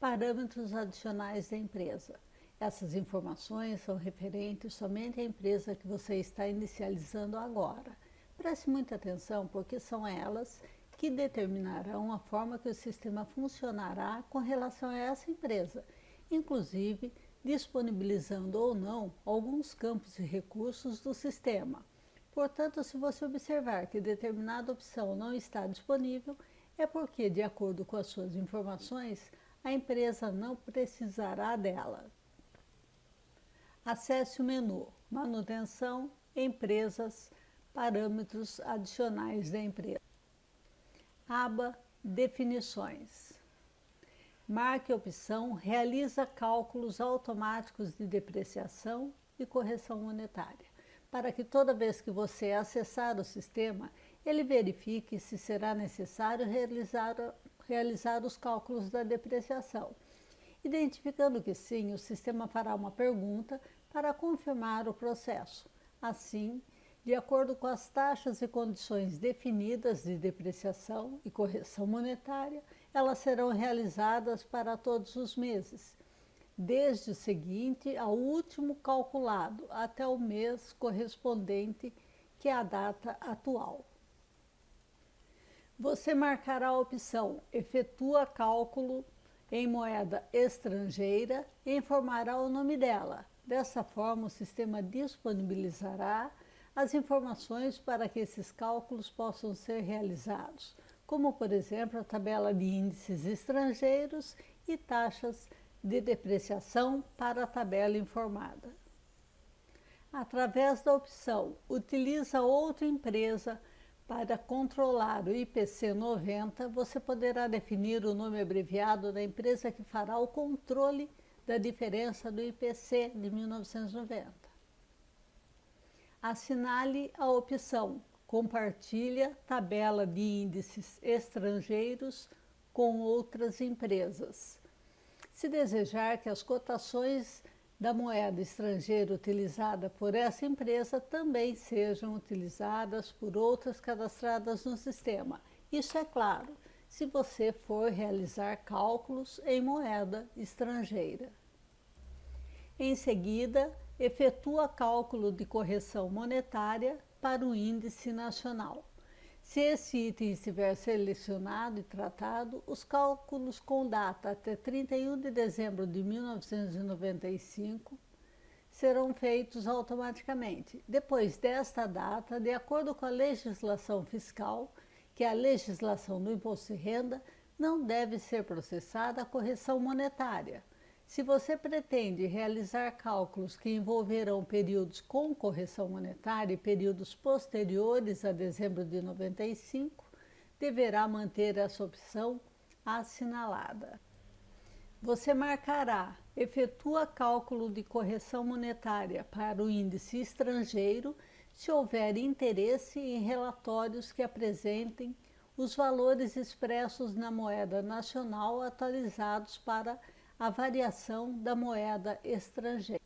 Parâmetros adicionais da empresa. Essas informações são referentes somente à empresa que você está inicializando agora. Preste muita atenção porque são elas que determinarão a forma que o sistema funcionará com relação a essa empresa, inclusive disponibilizando ou não alguns campos e recursos do sistema. Portanto, se você observar que determinada opção não está disponível, é porque, de acordo com as suas informações, a empresa não precisará dela. Acesse o menu Manutenção, Empresas, Parâmetros adicionais da empresa. Aba Definições. Marque a opção Realiza cálculos automáticos de depreciação e correção monetária, para que toda vez que você acessar o sistema, ele verifique se será necessário realizar os cálculos da depreciação. Identificando que sim, o sistema fará uma pergunta para confirmar o processo. Assim, de acordo com as taxas e condições definidas de depreciação e correção monetária, elas serão realizadas para todos os meses, desde o seguinte ao último calculado até o mês correspondente, que é a data atual. Você marcará a opção Efetua cálculo em moeda estrangeira e informará o nome dela. Dessa forma, o sistema disponibilizará as informações para que esses cálculos possam ser realizados, como, por exemplo, a tabela de índices estrangeiros e taxas de depreciação para a tabela informada. Através da opção Utiliza outra empresa para controlar o IPC 90, você poderá definir o nome abreviado da empresa que fará o controle da diferença do IPC de 1990. Assinale a opção Compartilha tabela de índices estrangeiros com outras empresas. Se desejar que as cotações da moeda estrangeira utilizada por essa empresa também sejam utilizadas por outras cadastradas no sistema. Isso é claro, se você for realizar cálculos em moeda estrangeira. Em seguida, efetua cálculo de correção monetária para o índice nacional. Se esse item estiver selecionado e tratado, os cálculos com data até 31 de dezembro de 1995 serão feitos automaticamente. Depois desta data, de acordo com a legislação fiscal, que é a legislação do imposto de renda, não deve ser processada a correção monetária. Se você pretende realizar cálculos que envolverão períodos com correção monetária e períodos posteriores a dezembro de 95, deverá manter essa opção assinalada. Você marcará Efetua cálculo de correção monetária para o índice estrangeiro se houver interesse em relatórios que apresentem os valores expressos na moeda nacional atualizados para a variação da moeda estrangeira.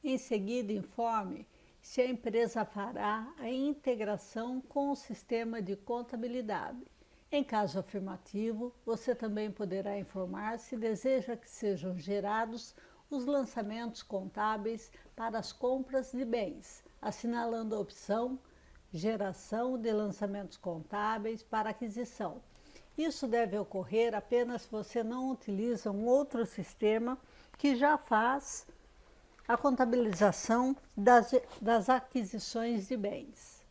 Em seguida, informe se a empresa fará a integração com o sistema de contabilidade. Em caso afirmativo, você também poderá informar se deseja que sejam gerados os lançamentos contábeis para as compras de bens, assinalando a opção Geração de lançamentos contábeis para aquisição. Isso deve ocorrer apenas se você não utiliza um outro sistema que já faz a contabilização das aquisições de bens.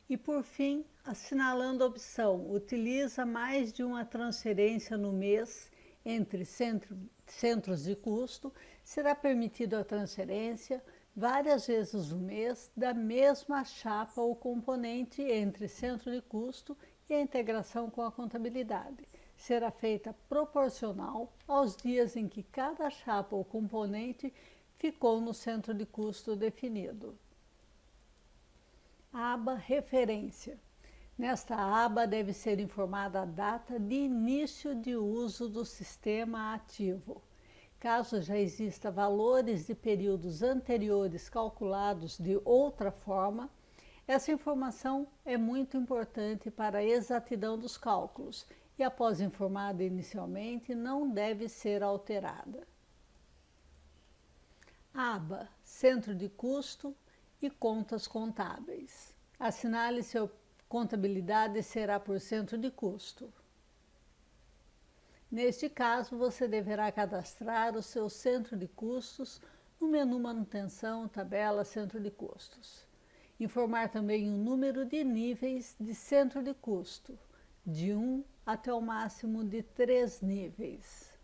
E por fim, assinalando a opção Utiliza mais de uma transferência no mês entre centros de custo, será permitida a transferência várias vezes no mês da mesma chapa ou componente entre centro de custo e a integração com a contabilidade. Será feita proporcional aos dias em que cada chapa ou componente ficou no centro de custo definido. Aba Referência. Nesta aba deve ser informada a data de início de uso do sistema ativo. Caso já exista valores de períodos anteriores calculados de outra forma, essa informação é muito importante para a exatidão dos cálculos e, após informada inicialmente, não deve ser alterada. Aba Centro de Custo e Contas Contábeis. Assinale se a contabilidade será por centro de custo. Neste caso, você deverá cadastrar o seu centro de custos no menu Manutenção, tabela Centro de Custos. Informar também o número de níveis de centro de custo, de 1 até o máximo de 3 níveis.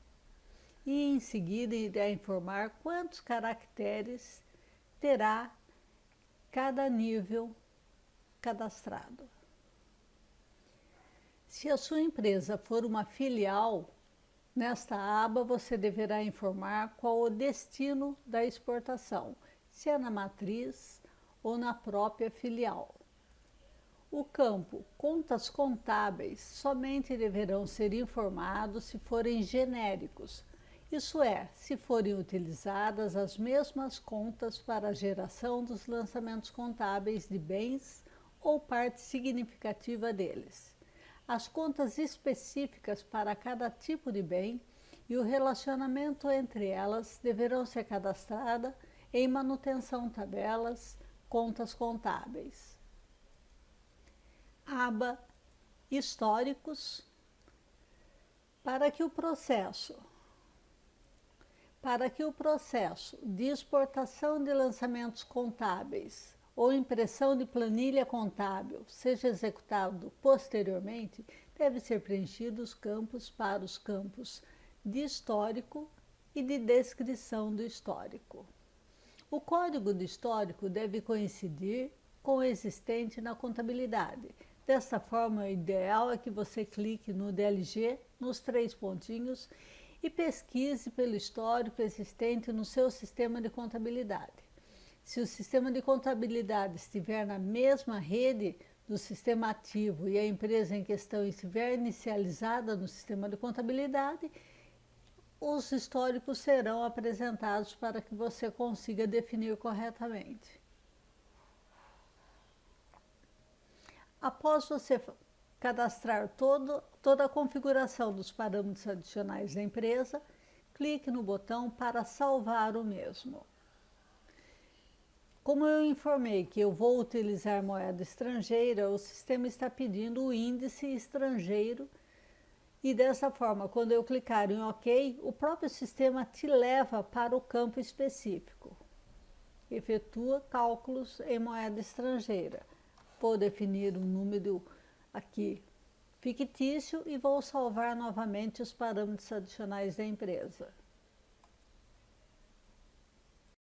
E em seguida irá informar quantos caracteres terá cada nível cadastrado. Se a sua empresa for uma filial, nesta aba você deverá informar qual o destino da exportação, se é na matriz ou na própria filial. O campo Contas Contábeis somente deverão ser informados se forem genéricos, isso é, se forem utilizadas as mesmas contas para a geração dos lançamentos contábeis de bens ou parte significativa deles. As contas específicas para cada tipo de bem e o relacionamento entre elas deverão ser cadastradas em Manutenção Tabelas, Contas Contábeis. Aba Históricos. Para que o processo de exportação de lançamentos contábeis ou impressão de planilha contábil seja executado posteriormente, deve ser preenchidos campos para os campos de histórico e de descrição do histórico. O código do histórico deve coincidir com o existente na contabilidade. Desta forma, o ideal é que você clique no DLG, nos 3 pontinhos, e pesquise pelo histórico existente no seu sistema de contabilidade. Se o sistema de contabilidade estiver na mesma rede do sistema ativo e a empresa em questão estiver inicializada no sistema de contabilidade, os históricos serão apresentados para que você consiga definir corretamente. Após você cadastrar toda a configuração dos parâmetros adicionais da empresa, clique no botão para salvar o mesmo. Como eu informei que eu vou utilizar moeda estrangeira, o sistema está pedindo o índice estrangeiro e dessa forma, quando eu clicar em OK, o próprio sistema te leva para o campo específico. Efetua cálculos em moeda estrangeira. Vou definir um número aqui fictício e vou salvar novamente os parâmetros adicionais da empresa.